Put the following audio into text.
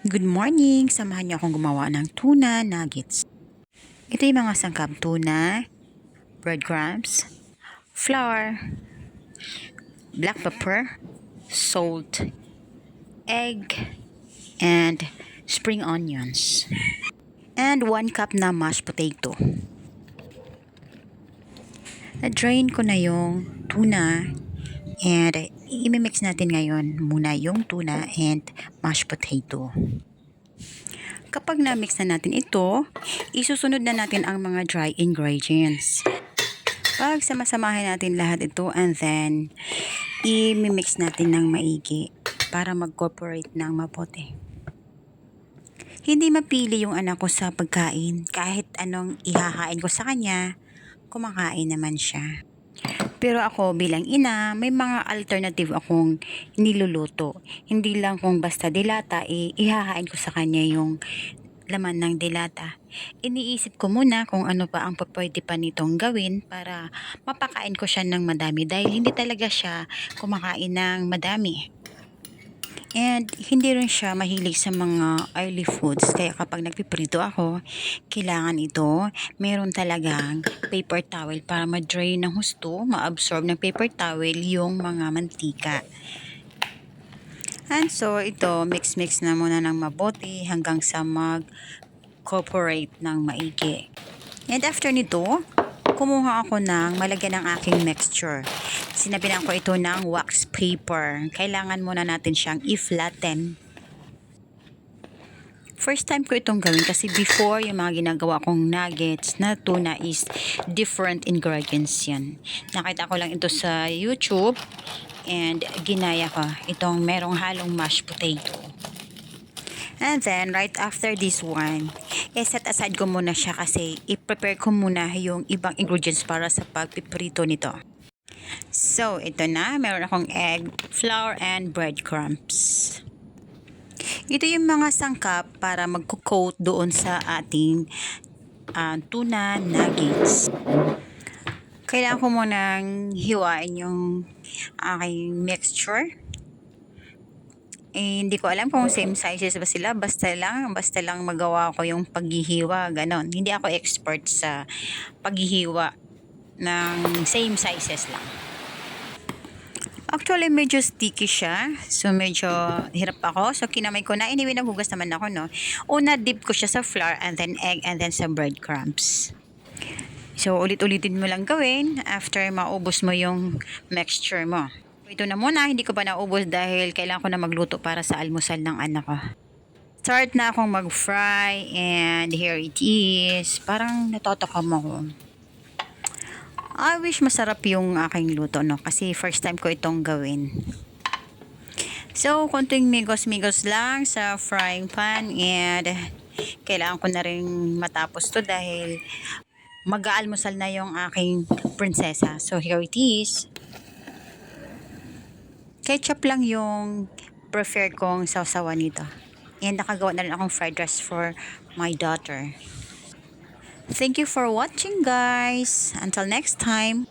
Good morning! Samahan niyo akong gumawa ng tuna nuggets. Ito yung mga sangkap: tuna, breadcrumbs, flour, black pepper, salt, egg, and spring onions. And 1 cup na mashed potato. Na-drain ko na yung tuna and i-mix natin ngayon muna yung tuna and mashed potato. Kapag na-mix na natin ito, isusunod na natin ang mga dry ingredients. Pag samasamahin natin lahat ito and then i-mix natin ng maigi para mag-cooperate ng mabuti. Hindi mapili yung anak ko sa pagkain. Kahit anong ihahain ko sa kanya, kumakain naman siya. Pero ako bilang ina, may mga alternative akong niluluto. Hindi lang kung basta dilata, ihahain ko sa kanya yung laman ng dilata. Iniisip ko muna kung ano pa ang pwede pa nitong gawin para mapakain ko siya ng madami dahil hindi talaga siya kumakain ng madami. And hindi rin siya mahilig sa mga oily foods. Kaya kapag nagpiprito ako, kailangan ito, meron talagang paper towel para ma-drain ng husto, ma-absorb ng paper towel yung mga mantika. And so, ito, mix-mix na muna ng mabuti hanggang sa mag-cooperate ng maigi. And after nito, kumuha ako ng malagyan ng aking mixture. Sinabihan ko ito ng wax paper. Kailangan muna natin siyang i-flatten. First time ko itong gawin kasi before yung mga ginagawa kong nuggets na tuna is different ingredients yan. Nakita ko lang ito sa YouTube and ginaya ko itong merong halong mashed potato. And then right after this one, set aside ko muna siya kasi i-prepare ko muna yung ibang ingredients para sa pagpiprito nito. So, ito na. Meron akong egg, flour, and breadcrumbs. Ito yung mga sangkap para magko-coat doon sa ating tuna nuggets. Kailangan ko munang hiwain yung aking mixture. Hindi ko alam kung same sizes ba sila. Basta lang magawa ko yung paghihiwa. Ganon. Hindi ako expert sa paghihiwa ng same sizes lang. Actually, medyo sticky siya. So, medyo hirap ako. So, kinamay ko na. Anyway, naghugas naman ako, no? Una, dip ko siya sa flour and then egg and then sa breadcrumbs. So, ulit-ulitin mo lang gawin after maubos mo yung mixture mo. Ito na muna. Hindi ko pa naubos dahil kailangan ko na magluto para sa almusal ng anak ko. Start na akong mag-fry and here it is. Parang natotakam ako. I wish masarap yung aking luto, no? Kasi first time ko itong gawin. So, konting migos-migos lang sa frying pan and kailangan ko na rin matapos to dahil mag-aalmusal na yung aking prinsesa. So, here it is. Ketchup lang yung prefer kong sausawan nito. And nakagawa na rin akong fried rice for my daughter. Thank you for watching, guys. Until next time.